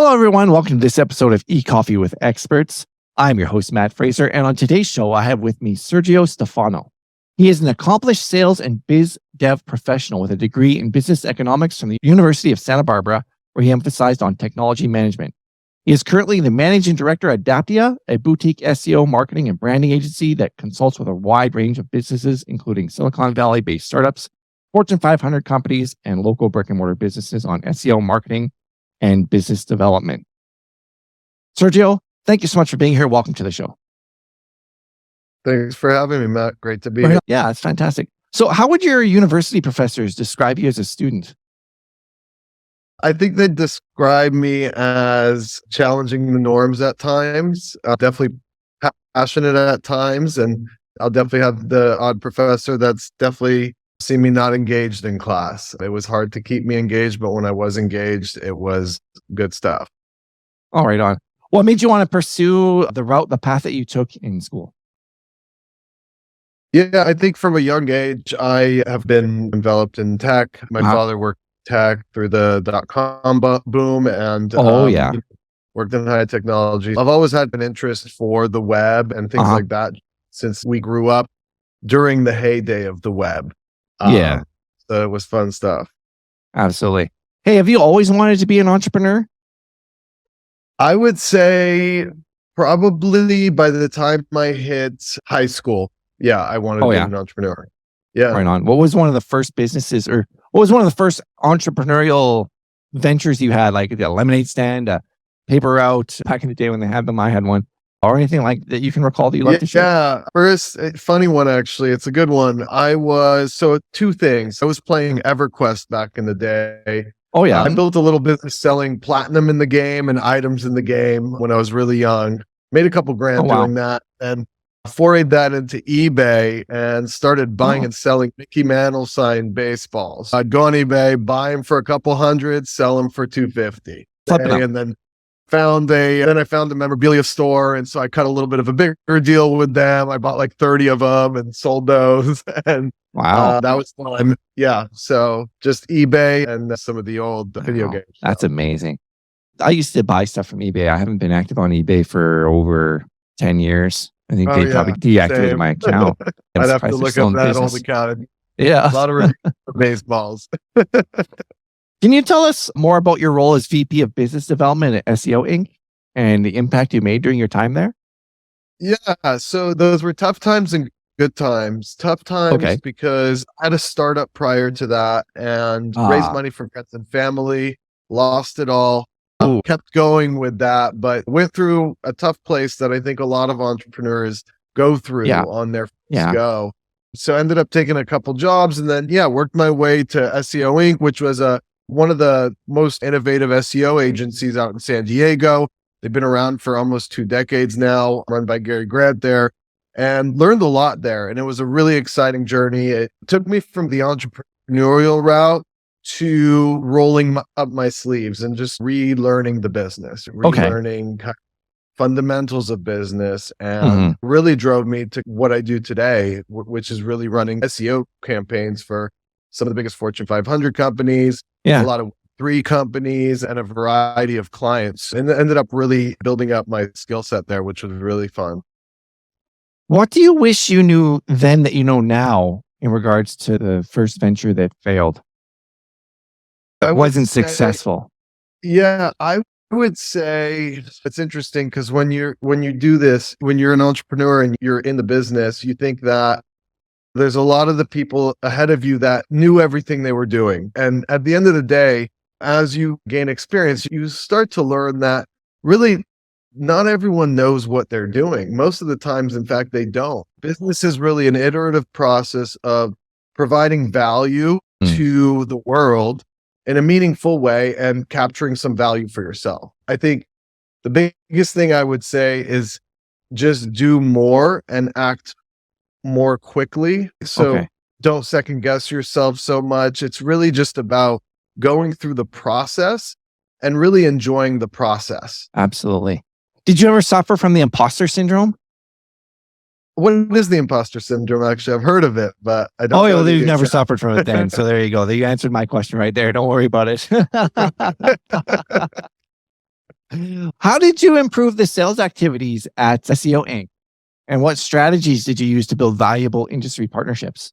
Hello, everyone. Welcome to this episode of E-Coffee with Experts. I'm your host, Matt Fraser, and on today's show, I have with me Sergio Stephano. He is an accomplished sales and biz dev professional with a degree in business economics from the University of Santa Barbara, where he emphasized on technology management. He is currently the managing director at Adaptia, a boutique SEO marketing and branding agency that consults with a wide range of businesses, including Silicon Valley-based startups, Fortune 500 companies, and local brick-and-mortar businesses on SEO marketing and business development. Sergio, thank you so much for being here. Welcome to the show. Thanks for having me, Matt. Great to be here. Yeah, it's fantastic. So how would your university professors describe you as a student? I think they describe me as challenging the norms at times, definitely passionate at times, and I'll definitely have the odd professor that's definitely seen me not engaged in class. It was hard to keep me engaged, but when I was engaged, it was good stuff. All right, on. What made you want to pursue the path that you took in school? Yeah, I think from a young age, I have been enveloped in tech. My father worked tech through the .com boom and worked in high technology. I've always had an interest for the web and things like that since we grew up during the heyday of the web. So it was fun stuff. Absolutely. Hey, have you always wanted to be an entrepreneur? I would say probably by the time I hit high school, I wanted to be an entrepreneur. Yeah. Right on. What was one of the first businesses or what was one of the first entrepreneurial ventures you had? Like a lemonade stand, a paper route back in the day when they had them? I had one. Or anything like that you can recall that you like to share? Yeah. First, a funny one, actually. It's a good one. Two things. I was playing EverQuest back in the day. Oh, yeah. I built a little business selling platinum in the game and items in the game when I was really young. Made a couple grand doing that. And forayed that into eBay and started buying and selling Mickey Mantle signed baseballs. I'd go on eBay, buy them for a couple hundred, sell them for $250. And then I found a memorabilia store. And so I cut a little bit of a bigger deal with them. I bought like 30 of them and sold those. And that was fun. Yeah. So just eBay and some of the old video games. That's amazing. I used to buy stuff from eBay. I haven't been active on eBay for over 10 years. I think they probably deactivated my account. I'd have to look up that old account. Yeah. A lot of baseballs. Can you tell us more about your role as VP of Business Development at SEO Inc. and the impact you made during your time there? Yeah. So those were tough times and good times. Tough times because I had a startup prior to that and raised money for friends and family, lost it all. Kept going with that, but went through a tough place that I think a lot of entrepreneurs go through on their first go. So ended up taking a couple jobs and then, worked my way to SEO Inc., which was one of the most innovative SEO agencies out in San Diego. They've been around for almost 2 decades now, run by Gary Grant there, and learned a lot there. And it was a really exciting journey. It took me from the entrepreneurial route to rolling up my sleeves and just relearning the business, relearning fundamentals of business, and really drove me to what I do today, which is really running SEO campaigns for some of the biggest Fortune 500 companies, a lot of 3 companies, and a variety of clients, and ended up really building up my skill set there, which was really fun. What do you wish you knew then that you know now in regards to the first venture that failed? It wasn't successful. I would say it's interesting because when you do this, when you're an entrepreneur and you're in the business, you think that there's a lot of the people ahead of you that knew everything they were doing. And at the end of the day, as you gain experience, you start to learn that really not everyone knows what they're doing. Most of the times, in fact, they don't. Business is really an iterative process of providing value to the world in a meaningful way and capturing some value for yourself. I think the biggest thing I would say is just do more and act more quickly. So don't second guess yourself so much. It's really just about going through the process and really enjoying the process. Absolutely. Did you ever suffer from the imposter syndrome? What is the imposter syndrome? Actually, I've heard of it, but I don't. Oh, well, you've never suffered from it then. So there you go. You answered my question right there. Don't worry about it. How did you improve the sales activities at SEO Inc? And what strategies did you use to build valuable industry partnerships?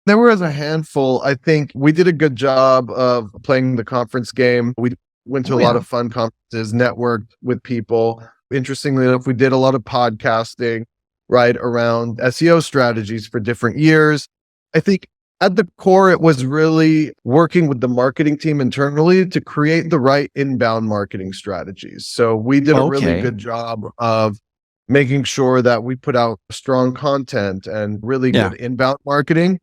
There was a handful. I think we did a good job of playing the conference game. We went to a lot of fun conferences, networked with people. Interestingly enough, we did a lot of podcasting, right, around SEO strategies for different years. I think at the core, it was really working with the marketing team internally to create the right inbound marketing strategies. So we did a really good job of making sure that we put out strong content and really good inbound marketing.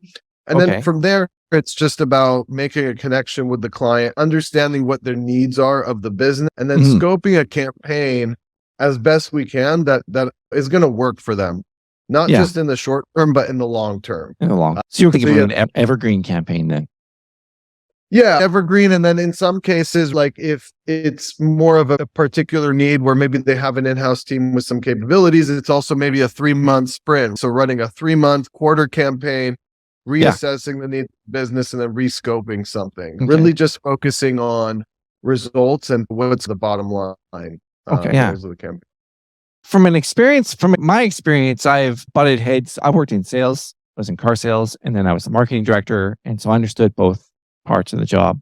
And then from there, it's just about making a connection with the client, understanding what their needs are of the business, and then scoping a campaign as best we can that is going to work for them. Not just in the short term, but in the long term. So you're thinking of an evergreen campaign then? Yeah, evergreen. And then in some cases, like if it's more of a particular need where maybe they have an in-house team with some capabilities, it's also maybe a 3-month sprint. So running a 3-month quarter campaign, reassessing the need of the business, and then rescoping something. Really just focusing on results and what's the bottom line. Goals of the campaign. From my experience, I've butted heads. I worked in sales, I was in car sales, and then I was the marketing director. And so I understood both parts of the job.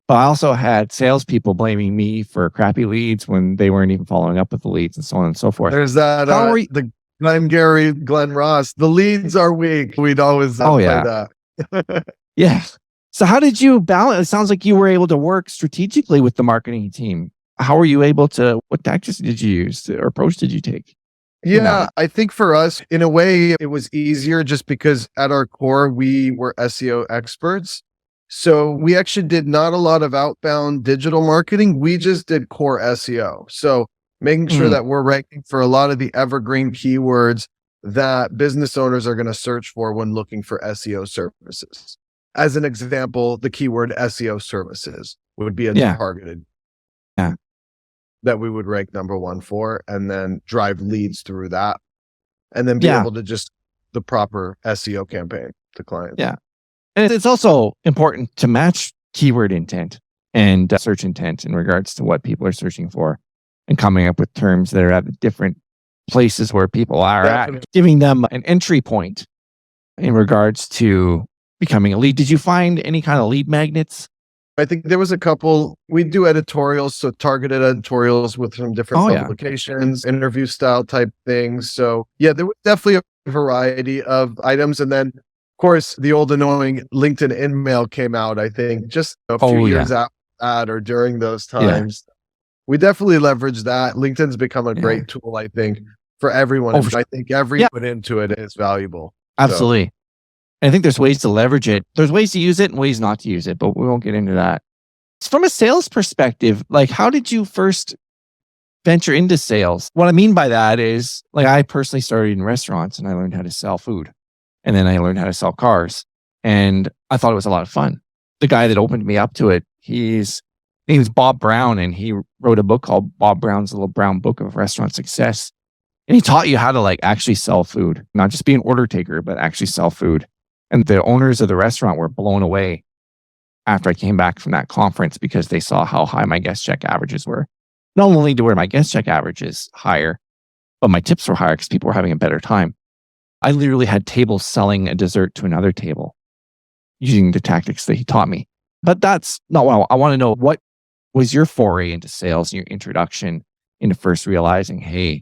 But I also had salespeople blaming me for crappy leads when they weren't even following up with the leads and so on and so forth. There's that, the Glenn Ross, the leads are weak. We'd always play that. Yeah. So how did you balance? It sounds like you were able to work strategically with the marketing team. How were you able to, what tactics did you use or approach did you take? Yeah, I think for us, in a way, it was easier just because at our core, we were SEO experts. So we actually did not a lot of outbound digital marketing. We just did core SEO. So making sure that we're ranking for a lot of the evergreen keywords that business owners are going to search for when looking for SEO services. As an example, the keyword SEO services would be a targeted that we would rank number 1 for, and then drive leads through that, and then be able to just the proper SEO campaign to clients. Yeah. And it's also important to match keyword intent and search intent in regards to what people are searching for and coming up with terms that are at the different places where people are at, giving them an entry point in regards to becoming a lead. Did you find any kind of lead magnets? I think there was a couple. We do editorials, so targeted editorials with some different publications, interview style type things. So yeah, there was definitely a variety of items. And then, of course, the old annoying LinkedIn InMail came out, I think, just a few years after that or during those times. We definitely leveraged that. LinkedIn's become a great tool, I think, for everyone. I think every put into it is valuable. Absolutely. I think there's ways to leverage it. There's ways to use it and ways not to use it, but we won't get into that. From a sales perspective, like how did you first venture into sales? What I mean by that is, like, I personally started in restaurants and I learned how to sell food. And then I learned how to sell cars. And I thought it was a lot of fun. The guy that opened me up to it, his name was Bob Brown, and he wrote a book called Bob Brown's Little Brown Book of Restaurant Success. And he taught you how to like actually sell food, not just be an order taker, but actually sell food. And the owners of the restaurant were blown away after I came back from that conference because they saw how high my guest check averages were. Not only were my guest check averages higher, but my tips were higher because people were having a better time. I literally had tables selling a dessert to another table using the tactics that he taught me. But that's not what I want to know. What was your foray into sales, your introduction into first realizing, hey,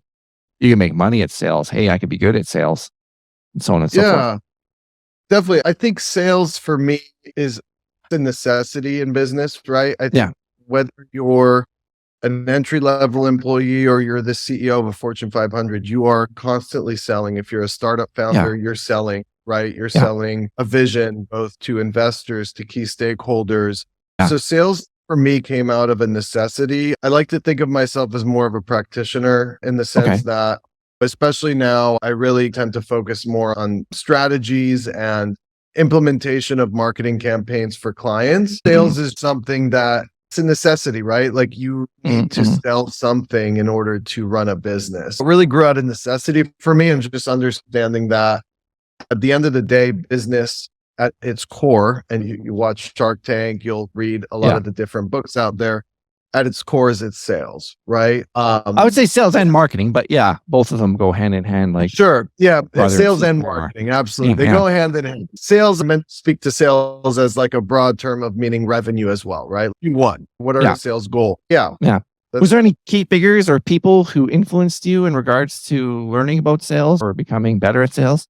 you can make money at sales. Hey, I could be good at sales, and so on and so forth. Definitely. I think sales for me is a necessity in business, right? I think whether you're an entry-level employee or you're the CEO of a Fortune 500, you are constantly selling. If you're a startup founder, you're selling, right? You're selling a vision both to investors, to key stakeholders. So sales for me came out of a necessity. I like to think of myself as more of a practitioner in the sense that, especially now, I really tend to focus more on strategies and implementation of marketing campaigns for clients. Sales is something that it's a necessity, right? Like you need to sell something in order to run a business. It really grew out of necessity for me, and just understanding that at the end of the day, business at its core, and you watch Shark Tank, you'll read a lot of the different books out there. at its core is its sales, right? I would say sales and marketing, but yeah, both of them go hand in hand. Like sure, yeah, sales and sister. marketing, absolutely, they go hand in hand. Sales, I meant to speak to sales as like a broad term of meaning revenue as well, right? What are the sales goal? Yeah. Was there any key figures or people who influenced you in regards to learning about sales or becoming better at sales?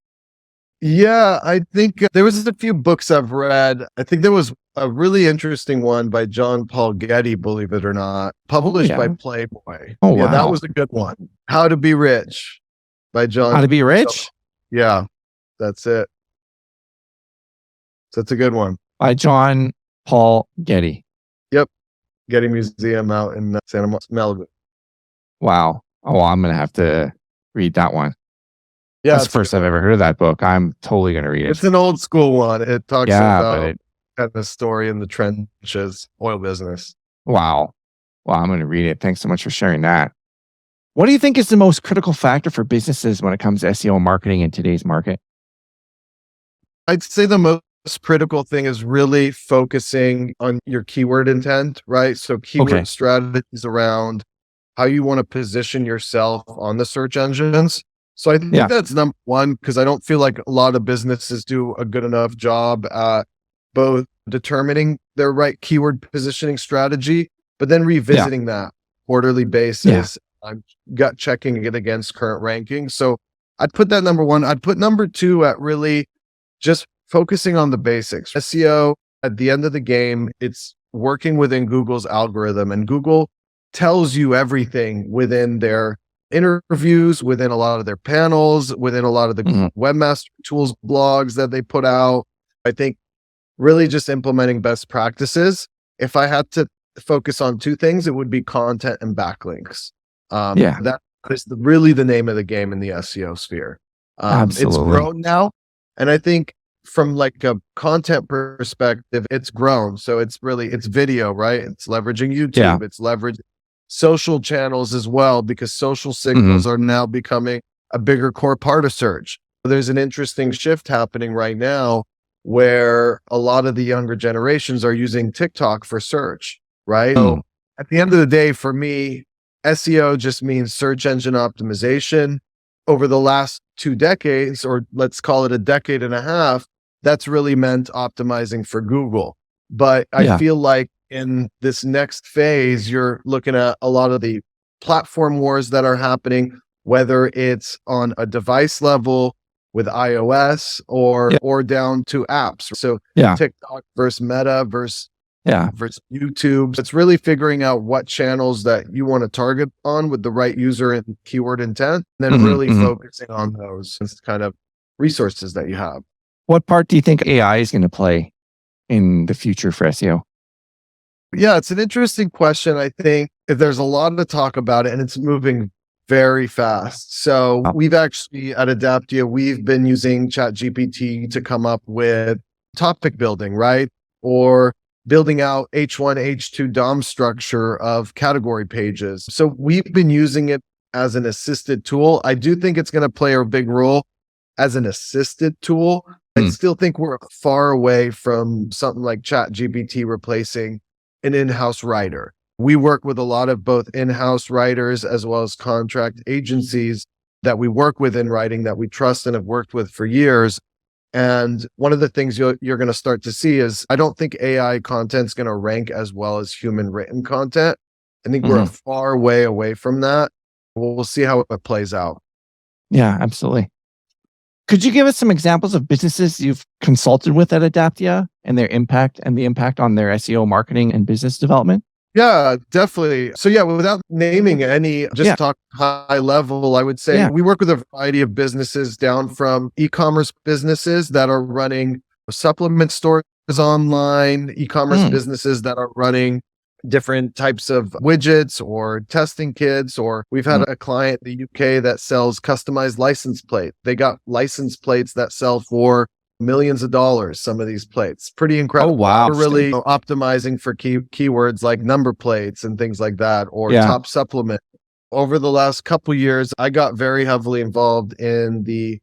Yeah, I think there was a few books I've read. I think there was a really interesting one by John Paul Getty, believe it or not, published by Playboy. Oh, yeah, wow. That was a good one. How to Be Rich by John. How to Be Rich? Yeah, that's it. So that's a good one. By John Paul Getty. Yep. Getty Museum out in Santa Malibu. Wow. Oh, I'm going to have to read that one. Yeah, that's the first I've ever heard of that book. I'm totally going to read it. It's an old school one. It talks about kind of the story in the trenches, oil business. Wow. Well, I'm going to read it. Thanks so much for sharing that. What do you think is the most critical factor for businesses when it comes to SEO marketing in today's market? I'd say the most critical thing is really focusing on your keyword intent, right? So keyword strategies around how you want to position yourself on the search engines. So I think that's number one, because I don't feel like a lot of businesses do a good enough job at both determining their right keyword positioning strategy, but then revisiting that quarterly basis. I'm gut checking it against current rankings. So I'd put that number one. I'd put number two at really just focusing on the basics. SEO, at the end of the game, it's working within Google's algorithm, and Google tells you everything within their interviews, within a lot of their panels, within a lot of the webmaster tools blogs that they put out. I think really just implementing best practices. If I had to focus on two things, it would be content and backlinks. That is really the name of the game in the SEO sphere. It's grown now. And I think from like a content perspective, it's grown. So it's video, right? It's leveraging YouTube. It's leveraging social channels as well, because social signals are now becoming a bigger core part of search. There's an interesting shift happening right now where a lot of the younger generations are using TikTok for search, right? So at the end of the day, for me, SEO just means search engine optimization. Over the last 2 decades, or let's call it a decade and a half, that's really meant optimizing for Google. But I feel like in this next phase, you're looking at a lot of the platform wars that are happening, whether it's on a device level with iOS or down to apps. So TikTok versus Meta versus YouTube. It's really figuring out what channels that you want to target on with the right user and keyword intent, and then really focusing on those kind of resources that you have. What part do you think AI is going to play in the future for SEO? Yeah, it's an interesting question. I think there's a lot to talk about it, and it's moving very fast. So we've actually at Adaptia, we've been using ChatGPT to come up with topic building, right? Or building out H1, H2 DOM structure of category pages. So we've been using it as an assisted tool. I do think it's going to play a big role as an assisted tool. I still think we're far away from something like ChatGPT replacing an in-house writer. We work with a lot of both in-house writers as well as contract agencies that we work with in writing that we trust and have worked with for years. And one of the things you're going to start to see is I don't think AI content is going to rank as well as human written content. I think we're a far way away from that. We'll see how it plays out. Yeah, absolutely. Could you give us some examples of businesses you've consulted with at Adaptia and their impact and the impact on their SEO marketing and business development? Yeah, definitely. So yeah, without naming any, just talk high level, I would say we work with a variety of businesses, down from e-commerce businesses that are running supplement stores online, e-commerce businesses that are running different types of widgets or testing kits, or we've had a client in the UK that sells customized license plate. They got license plates that sell for millions of dollars, some of these plates. Pretty incredible. Oh, wow. We're really optimizing for keywords like number plates and things like that, or top supplement. Over the last couple years, I got very heavily involved in the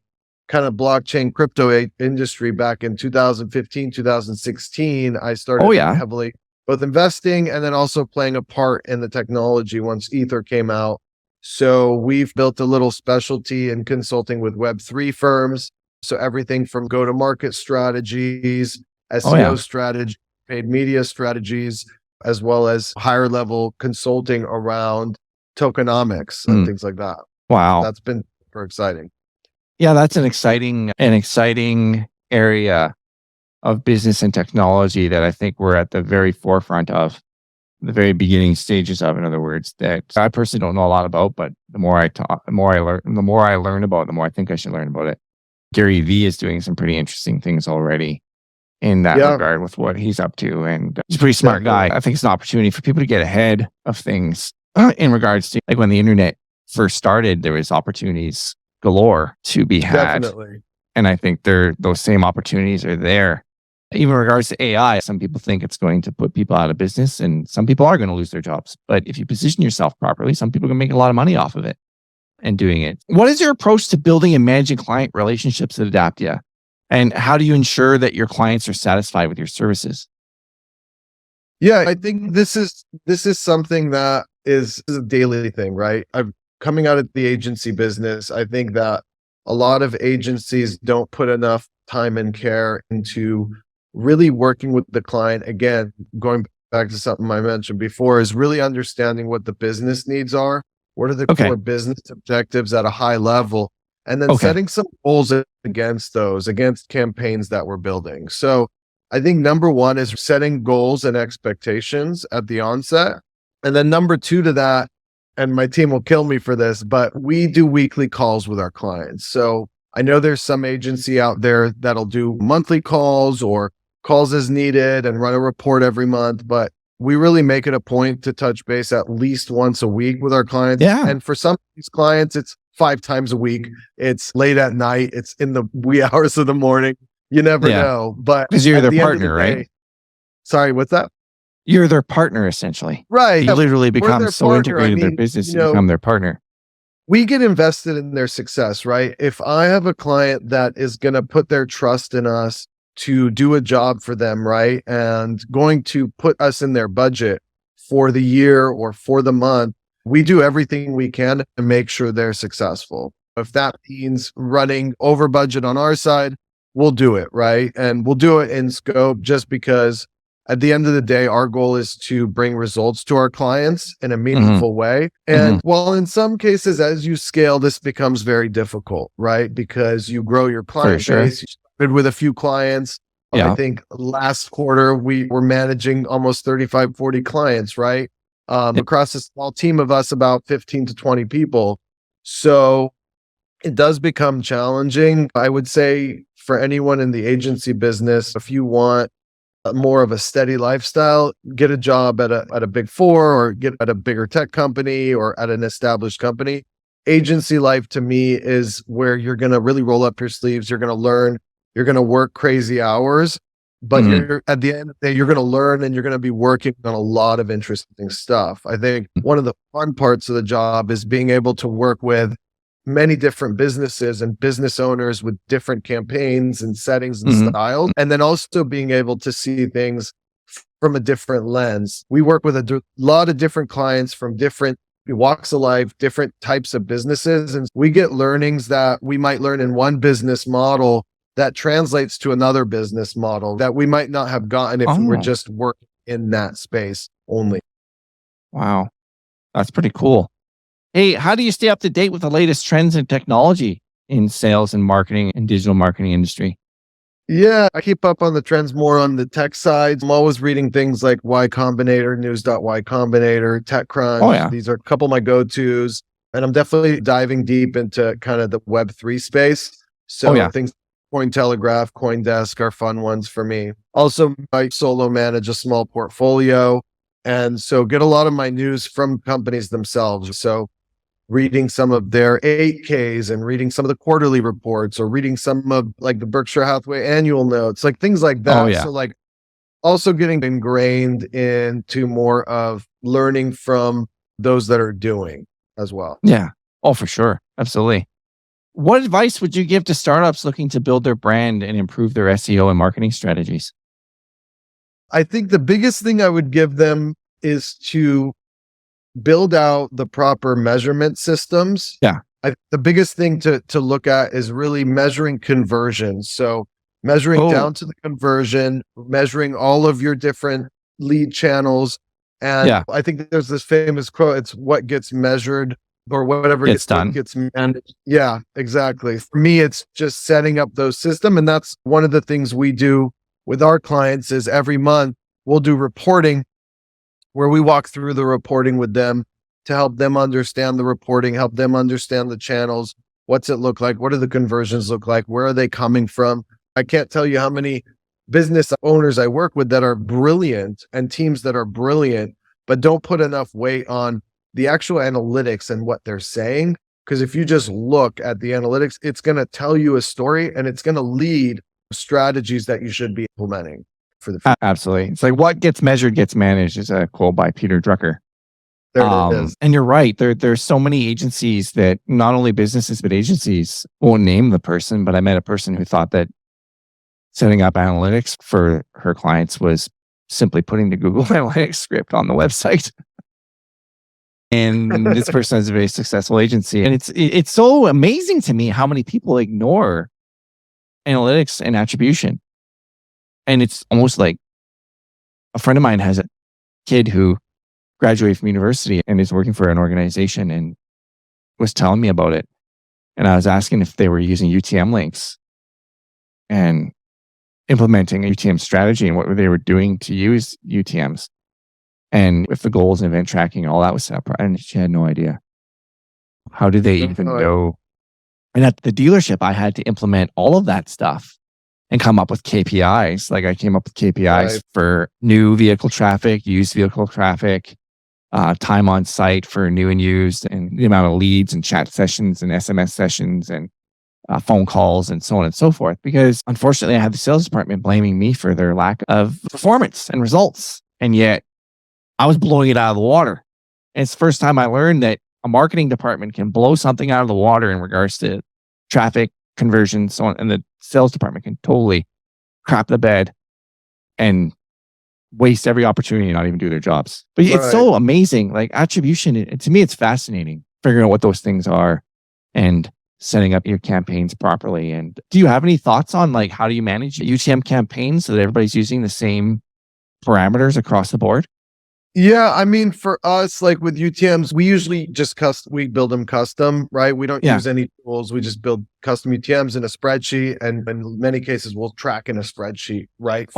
kind of blockchain crypto industry back in 2015, 2016. I started heavily both investing and then also playing a part in the technology once Ether came out. So we've built a little specialty in consulting with Web3 firms. So everything from go-to-market strategies, SEO strategy, paid media strategies, as well as higher level consulting around tokenomics and things like that. Wow. That's been super exciting. Yeah, that's an exciting area of business and technology that I think we're at the very forefront of, the very beginning stages of, in other words, that I personally don't know a lot about, but the more I talk, the more I learn about it, the more I think I should learn about it. Gary Vee is doing some pretty interesting things already in that regard with what he's up to. And he's a pretty smart guy. I think it's an opportunity for people to get ahead of things in regards to, like, when the internet first started, there was opportunities galore to be had. Definitely. And I think those same opportunities are there. Even in regards to AI, some people think it's going to put people out of business, and some people are going to lose their jobs. But if you position yourself properly, some people can make a lot of money off of it and doing it. What is your approach to building and managing client relationships at Adaptia? And how do you ensure that your clients are satisfied with your services? Yeah, I think this is something that is a daily thing, right? I'm coming out of the agency business. I think that a lot of agencies don't put enough time and care into really working with the client. Again, going back to something I mentioned before, is really understanding what the business needs are. What are the core business objectives at a high level? And then setting some goals against campaigns that we're building. So I think number one is setting goals and expectations at the onset. And then number two to that, and my team will kill me for this, but we do weekly calls with our clients. So I know there's some agency out there that'll do monthly calls or calls as needed and run a report every month, but we really make it a point to touch base at least once a week with our clients. Yeah. And for some of these clients, it's 5 times a week. It's late at night. It's in the wee hours of the morning. You never know. But because you're their partner, right? Sorry, what's that? You're their partner, essentially. Right. You literally become so integrated in their business, you become their partner. We get invested in their success, right? If I have a client that is going to put their trust in us to do a job for them, right? And going to put us in their budget for the year or for the month, we do everything we can to make sure they're successful. If that means running over budget on our side, we'll do it, right? And we'll do it in scope, just because at the end of the day, our goal is to bring results to our clients in a meaningful way. And while in some cases, as you scale, this becomes very difficult, right? Because you grow your client base. You started with a few clients. I think last quarter, we were managing almost 35, 40 clients, right? Across a small team of us, about 15 to 20 people. So it does become challenging. I would say for anyone in the agency business, if you want more of a steady lifestyle, get a job at a big four, or get at a bigger tech company, or at an established company. Agency life to me is where you're going to really roll up your sleeves. You're going to learn, you're going to work crazy hours, but you're, at the end of the day, you're going to learn, and you're going to be working on a lot of interesting stuff. I think one of the fun parts of the job is being able to work with many different businesses and business owners with different campaigns and settings and styles. And then also being able to see things from a different lens. We work with a lot of different clients from different walks of life, different types of businesses. And we get learnings that we might learn in one business model that translates to another business model that we might not have gotten if we were just working in that space only. Wow. That's pretty cool. Hey, how do you stay up to date with the latest trends and technology in sales and marketing and digital marketing industry? Yeah, I keep up on the trends more on the tech side. I'm always reading things like Y Combinator, news.Y Combinator, TechCrunch. Oh, yeah. These are a couple of my go-tos. And I'm definitely diving deep into kind of the Web3 space. So things like Cointelegraph, CoinDesk are fun ones for me. Also, I solo manage a small portfolio. And so get a lot of my news from companies themselves. So reading some of their 8Ks and reading some of the quarterly reports, or reading some of like the Berkshire Hathaway annual notes, like things like that. So like also getting ingrained into more of learning from those that are doing as well. Yeah. Oh, for sure. Absolutely. What advice would you give to startups looking to build their brand and improve their SEO and marketing strategies? I think the biggest thing I would give them is to build out the proper measurement systems. Yeah. The biggest thing to look at is really measuring conversions. So measuring down to the conversion, measuring all of your different lead channels. And I think there's this famous quote, it's what gets measured or whatever gets done. Gets managed. Yeah, exactly. For me, it's just setting up those systems. And that's one of the things we do with our clients is every month we'll do reporting where we walk through the reporting with them to help them understand the reporting, help them understand the channels. What's it look like? What do the conversions look like? Where are they coming from? I can't tell you how many business owners I work with that are brilliant and teams that are brilliant, but don't put enough weight on the actual analytics and what they're saying. Because if you just look at the analytics, it's going to tell you a story and it's going to lead strategies that you should be implementing for the future. Absolutely. It's like what gets measured gets managed is a quote by Peter Drucker. There it is. And you're right. There's so many agencies that not only businesses, but agencies won't name the person. But I met a person who thought that setting up analytics for her clients was simply putting the Google Analytics script on the website. And this person has a very successful agency. And it's so amazing to me how many people ignore analytics and attribution. And it's almost like a friend of mine has a kid who graduated from university and is working for an organization and was telling me about it. And I was asking if they were using UTM links and implementing a UTM strategy and what they were doing to use UTMs. And if the goals and event tracking, all that was set up. And she had no idea. How did they even know? And at the dealership, I had to implement all of that stuff and come up with KPIs. Like I came up with KPIs for new vehicle traffic, used vehicle traffic, time on site for new and used, and the amount of leads and chat sessions and SMS sessions and phone calls and so on and so forth. Because unfortunately, I had the sales department blaming me for their lack of performance and results. And yet I was blowing it out of the water. And it's the first time I learned that a marketing department can blow something out of the water in regards to traffic, conversion, so on. And the sales department can totally crap the bed and waste every opportunity and not even do their jobs. But it's so amazing. Like attribution, to me, it's fascinating figuring out what those things are and setting up your campaigns properly. And do you have any thoughts on like how do you manage UTM campaigns so that everybody's using the same parameters across the board? Yeah, I mean, for us, like with UTMs, we usually just we build them custom, right? We don't use any tools. We just build custom UTMs in a spreadsheet, and in many cases, we'll track in a spreadsheet, right?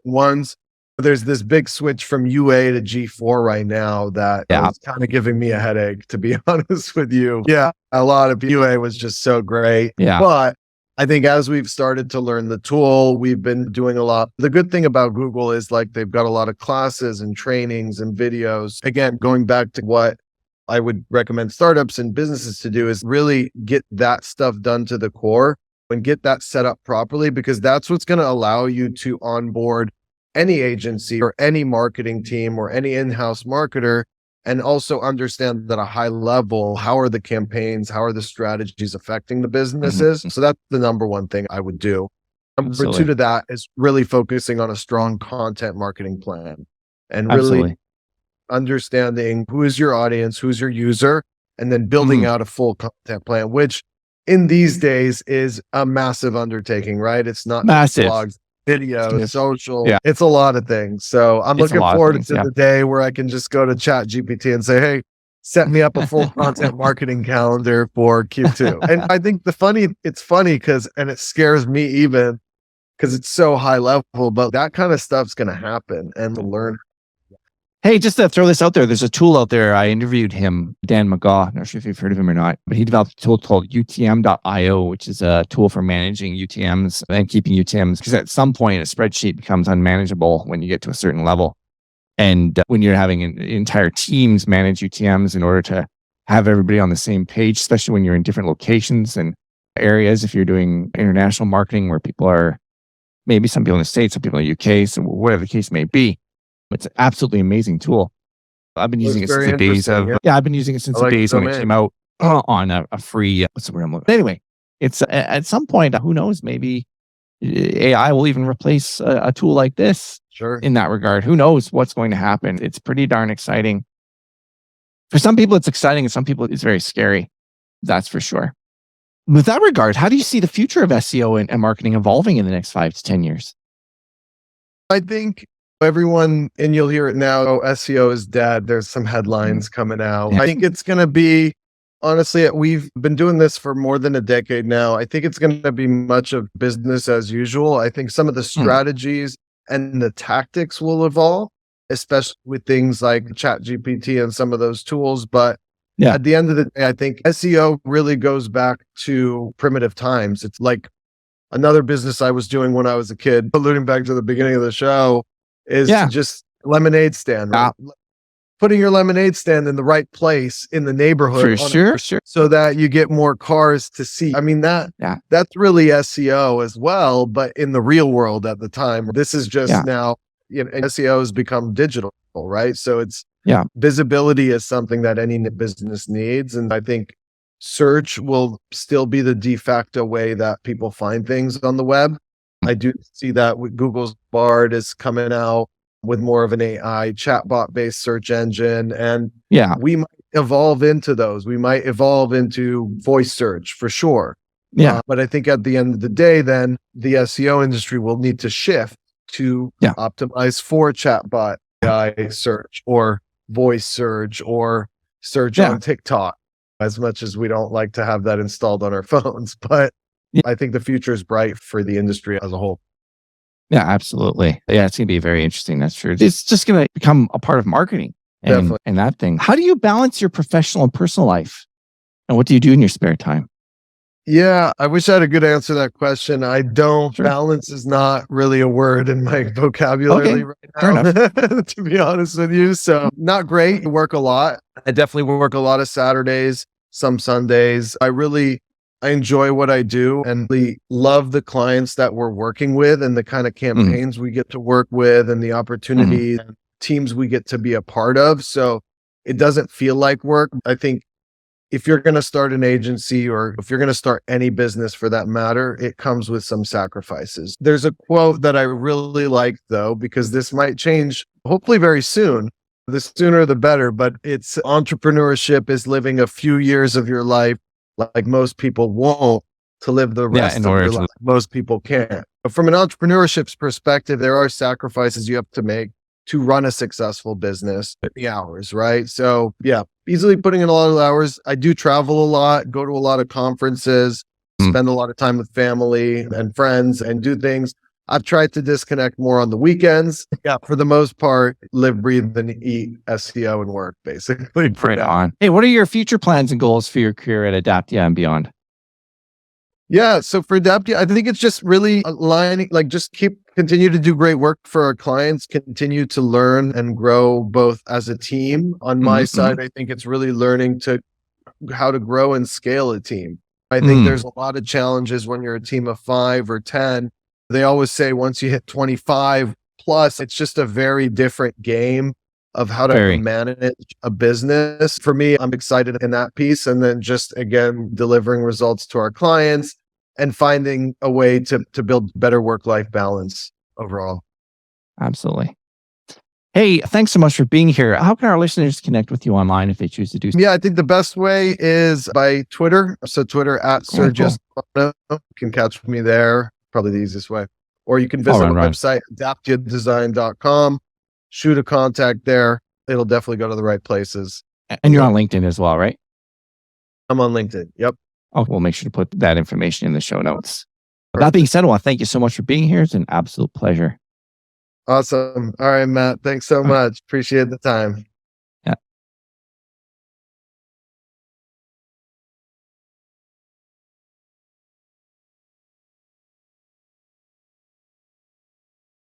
Ones. There's this big switch from UA to G4 right now that is kind of giving me a headache, to be honest with you. Yeah, a lot of UA was just so great. Yeah, but I think as we've started to learn the tool, we've been doing a lot. The good thing about Google is like they've got a lot of classes and trainings and videos. Again, going back to what I would recommend startups and businesses to do is really get that stuff done to the core and get that set up properly, because that's what's going to allow you to onboard any agency or any marketing team or any in-house marketer, and also understand at a high level, how are the campaigns, how are the strategies affecting the businesses? So that's the number one thing I would do. Number two to that is really focusing on a strong content marketing plan and really understanding who is your audience, who's your user, and then building out a full content plan, which in these days is a massive undertaking, right? It's not massive. Blogs, video, social. Yeah. It's a lot of things. So I'm looking forward to the day where I can just go to Chat GPT and say, hey, set me up a full content marketing calendar for Q2. And I think it's funny because it scares me even because it's so high level, but that kind of stuff's going to happen and to learn. Hey, just to throw this out there, there's a tool out there. I interviewed him, Dan McGaw. I'm not sure if you've heard of him or not, but he developed a tool called UTM.io, which is a tool for managing UTMs and keeping UTMs. Because at some point, a spreadsheet becomes unmanageable when you get to a certain level. And when you're having entire teams manage UTMs in order to have everybody on the same page, especially when you're in different locations and areas, if you're doing international marketing where people are, maybe some people in the States, some people in the UK, so whatever the case may be. It's an absolutely amazing tool. I've been using it since the days of, I've been using it since the days when it came out on a free, what's the word I'm looking for? Anyway, it's at some point, who knows, maybe AI will even replace a tool like this Sure. in that regard. Who knows what's going to happen? It's pretty darn exciting. For some people, it's exciting, and some people, it's very scary. That's for sure. With that regard, how do you see the future of SEO and marketing evolving in the next 5 to 10 years? I think everyone, and you'll hear it now, oh, SEO is dead. There's some headlines coming out. Yeah. I think it's going to be, honestly, we've been doing this for more than a decade now. I think it's going to be much of business as usual. I think some of the strategies and the tactics will evolve, especially with things like ChatGPT and some of those tools. But at the end of the day, I think SEO really goes back to primitive times. It's like another business I was doing when I was a kid, alluding back to the beginning of the show, is just lemonade stand. Right? Putting your lemonade stand in the right place in the neighborhood. Sure. So that you get more cars to see. I mean, that's really SEO as well, but in the real world at the time. This is just now, SEO has become digital, right? So it's visibility is something that any business needs. And I think search will still be the de facto way that people find things on the web. I do see that with Google's Bard is coming out with more of an AI chatbot based search engine. And we might evolve into those. We might evolve into voice search for sure. But I think at the end of the day, then the SEO industry will need to shift to optimize for chatbot AI search or voice search or search on TikTok, as much as we don't like to have that installed on our phones. But I think the future is bright for the industry as a whole. Yeah, absolutely. Yeah, it's going to be very interesting. That's true. It's just going to become a part of marketing and that thing. How do you balance your professional and personal life? And what do you do in your spare time? Yeah, I wish I had a good answer to that question. I don't. Sure. Balance is not really a word in my vocabulary right now, fair enough. To be honest with you. So not great. I work a lot. I definitely work a lot of Saturdays, some Sundays. I enjoy what I do and really love the clients that we're working with and the kind of campaigns we get to work with and the opportunities and teams we get to be a part of. So it doesn't feel like work. I think if you're going to start an agency or if you're going to start any business for that matter, it comes with some sacrifices. There's a quote that I really like though, because this might change hopefully very soon. The sooner the better, but it's entrepreneurship is living a few years of your life like most people won't to live the rest of your life. Most people can't. But from an entrepreneurship's perspective, there are sacrifices you have to make to run a successful business. The hours, right? So easily putting in a lot of hours. I do travel a lot, go to a lot of conferences, spend a lot of time with family and friends and do things. I've tried to disconnect more on the weekends. For the most part, live, breathe, and eat SEO and work, basically. Right on. Hey, what are your future plans and goals for your career at Adaptia and beyond? Yeah, so for Adaptia, I think it's just really aligning, like just continue to do great work for our clients, continue to learn and grow both as a team. On my side, I think it's really learning how to grow and scale a team. I think there's a lot of challenges when you're a team of 5 or 10. They always say once you hit 25 plus, it's just a very different game of how to manage a business. For me, I'm excited in that piece. And then just, again, delivering results to our clients and finding a way to build better work-life balance overall. Absolutely. Hey, thanks so much for being here. How can our listeners connect with you online if they choose to do so? Yeah, I think the best way is by Twitter. So Twitter at Sergio Stephano. You can catch me there. Probably the easiest way. Or you can visit our website, adaptiadesign.com, shoot a contact there. It'll definitely go to the right places. And you're on LinkedIn as well, right? I'm on LinkedIn. Yep. Oh, we'll make sure to put that information in the show notes. That being said, I want to thank you so much for being here. It's an absolute pleasure. Awesome. All right, Matt. Thanks so much. Appreciate the time.